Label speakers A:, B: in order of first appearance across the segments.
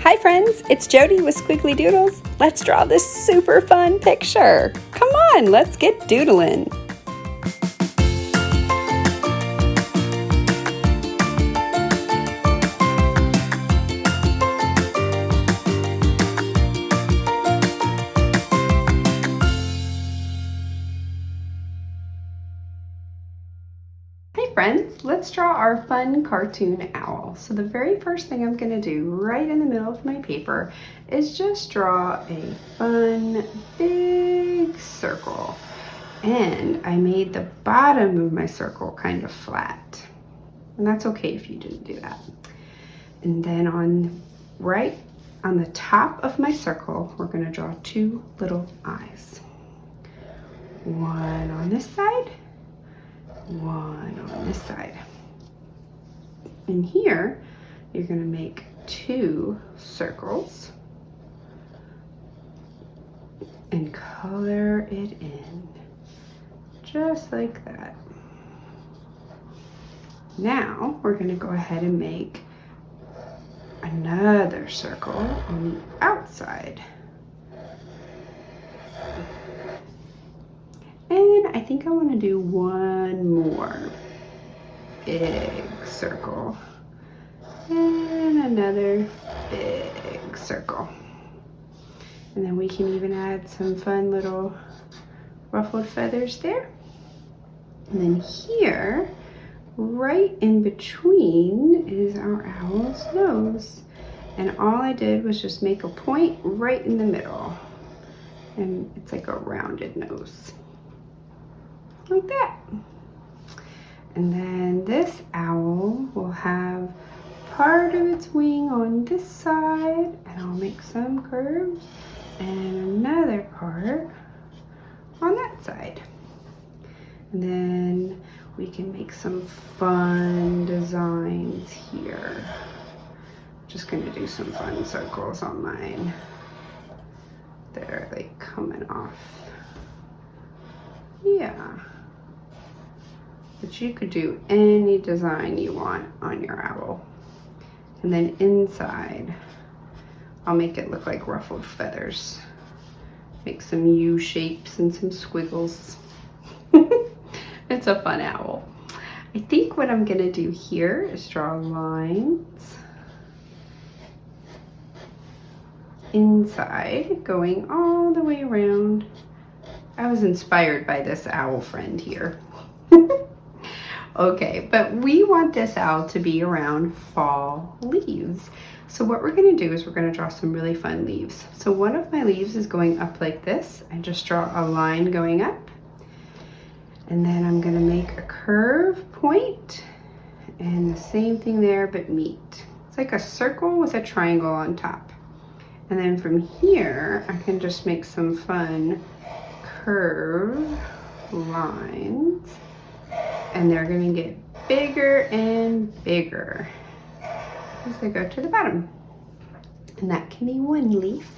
A: Hi friends, it's Jody with Squiggly Doodles. Let's draw this super fun picture. Come on, let's get doodling. Hi friends, let's draw our fun cartoon owl. So the very first thing I'm going to do right in the middle of my paper is just draw a fun big circle. And I made the bottom of my circle kind of flat. And that's okay if you didn't do that. And then right on the top of my circle, we're going to draw two little eyes. One on this side, one on this side. And here you're going to make two circles and color it in just like that. Now we're going to go ahead and make another circle on the outside. And I think I want to do one more big circle and another big circle. And then we can even add some fun little ruffled feathers there. And then here, right in between, is our owl's nose. And all I did was just make a point right in the middle. And it's like a rounded nose. Like that. And then this owl will have part of its wing on this side, and I'll make some curves, and another part on that side. And then we can make some fun designs here. Just gonna do some fun circles on mine that are like coming off. Yeah. But you could do any design you want on your owl. And then inside, I'll make it look like ruffled feathers. Make some U shapes and some squiggles. It's a fun owl. I think what I'm gonna do here is draw lines inside, going all the way around. I was inspired by this owl friend here. Okay, but we want this owl to be around fall leaves. So what we're gonna do is we're gonna draw some really fun leaves. So one of my leaves is going up like this. I just draw a line going up. And then I'm gonna make a curve point and the same thing there, but meet. It's like a circle with a triangle on top. And then from here, I can just make some fun curve lines. And they're gonna get bigger and bigger as they go to the bottom. And that can be one leaf.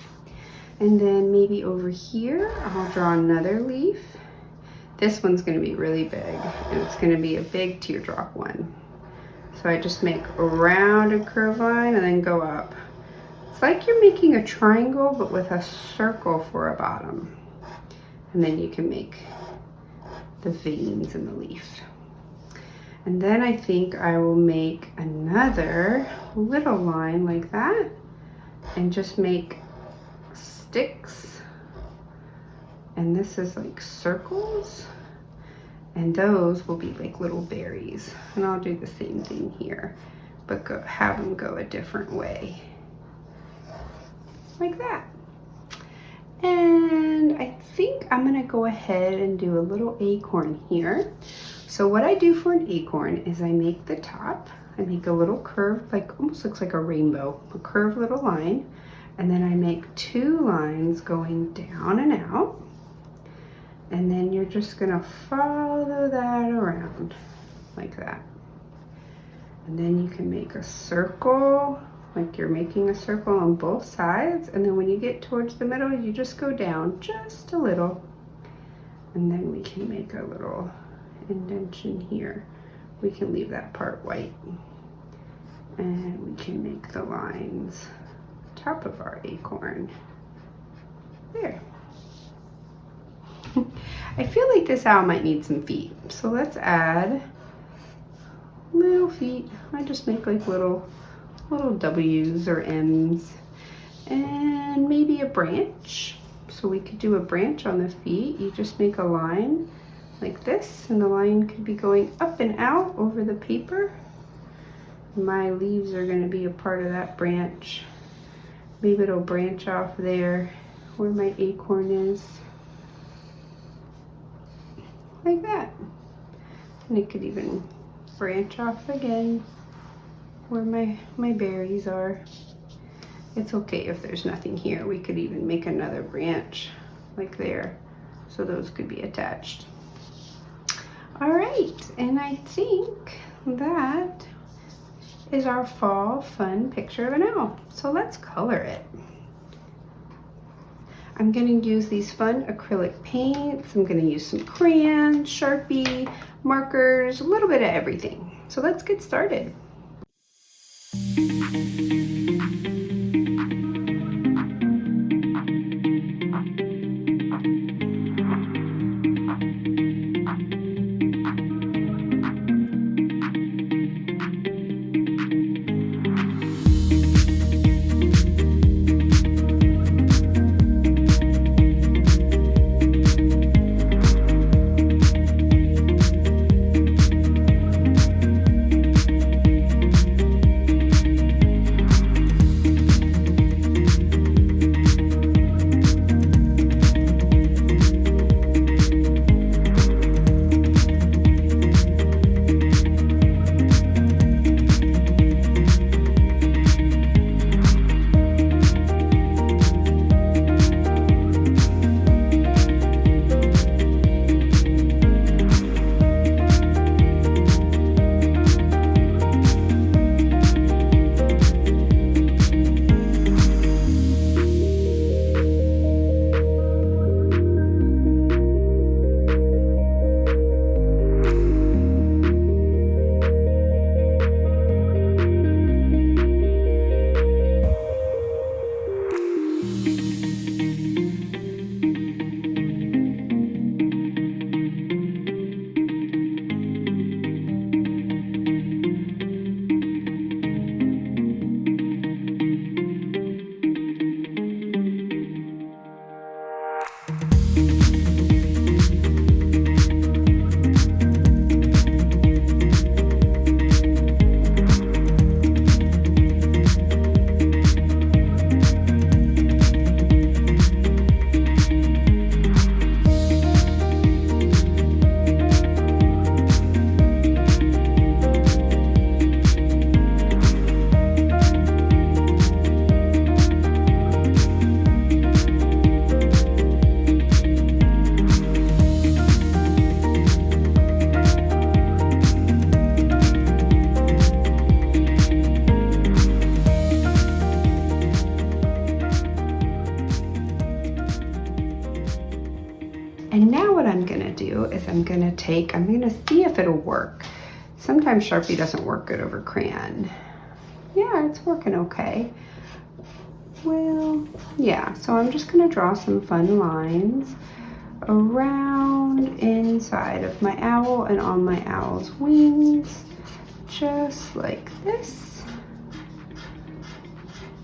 A: And then maybe over here, I'll draw another leaf. This one's gonna be really big, and it's gonna be a big teardrop one. So I just make a rounded curve line and then go up. It's like you're making a triangle, but with a circle for a bottom. And then you can make the veins in the leaf. And then I think I will make another little line like that and just make sticks. And this is like circles. And those will be like little berries. And I'll do the same thing here, but have them go a different way. Like that. And I think I'm gonna go ahead and do a little acorn here. So what I do for an acorn is I make the top, I make a little curve, like almost looks like a rainbow, a curved little line. And then I make two lines going down and out. And then you're just gonna follow that around like that. And then you can make a circle, like you're making a circle on both sides. And then when you get towards the middle, you just go down just a little. And then we can make a little indentation here. We can leave that part white. And we can make the lines top of our acorn. There. I feel like this owl might need some feet, so let's add little feet. I just make like little W's or M's, and maybe a branch. So we could do a branch on the feet. You just make a line like this, and the line could be going up and out over the paper. My leaves are going to be a part of that branch. Maybe it'll branch off there where my acorn is. Like that. And it could even branch off again where my berries are. It's okay if there's nothing here. We could even make another branch like there, so those could be attached. All right, and I think that is our fall fun picture of an owl. So let's color it. I'm going to use these fun acrylic paints. I'm going to use some crayons, Sharpie, markers, a little bit of everything. So let's get started. And now what I'm gonna do is I'm gonna see if it'll work. Sometimes Sharpie doesn't work good over crayon. Yeah, it's working okay. Well, yeah, so I'm just gonna draw some fun lines around inside of my owl and on my owl's wings, just like this.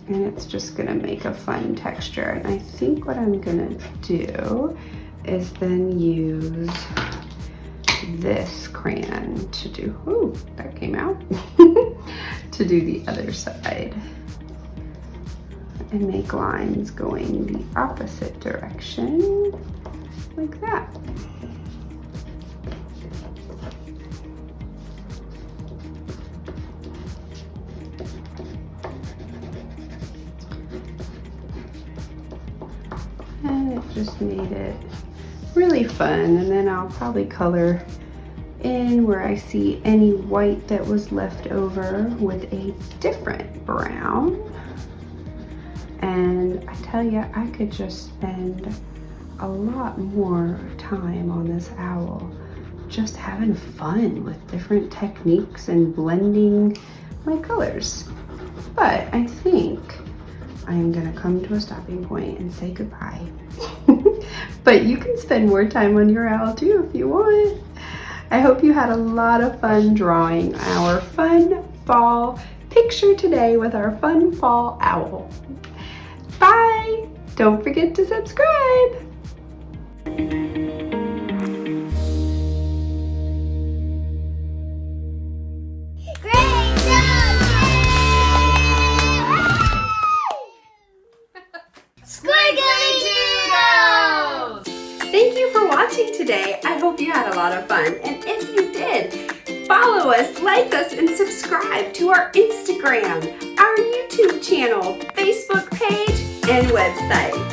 A: And it's just gonna make a fun texture. And I think what I'm gonna do is then use this crayon to do, ooh, that came out, to do the other side. And make lines going the opposite direction, like that. And it just made it really fun. And then I'll probably color in where I see any white that was left over with a different brown. And I tell you, I could just spend a lot more time on this owl, just having fun with different techniques and blending my colors. But I think I am gonna come to a stopping point and say goodbye. But you can spend more time on your owl too if you want. I hope you had a lot of fun drawing our fun fall picture today with our fun fall owl. Bye! Don't forget to subscribe!
B: Squiggly Doodles!
A: Thank you for watching today. I hope you had a lot of fun. And if you did, follow us, like us, and subscribe to our Instagram, our YouTube channel, Facebook page, and website.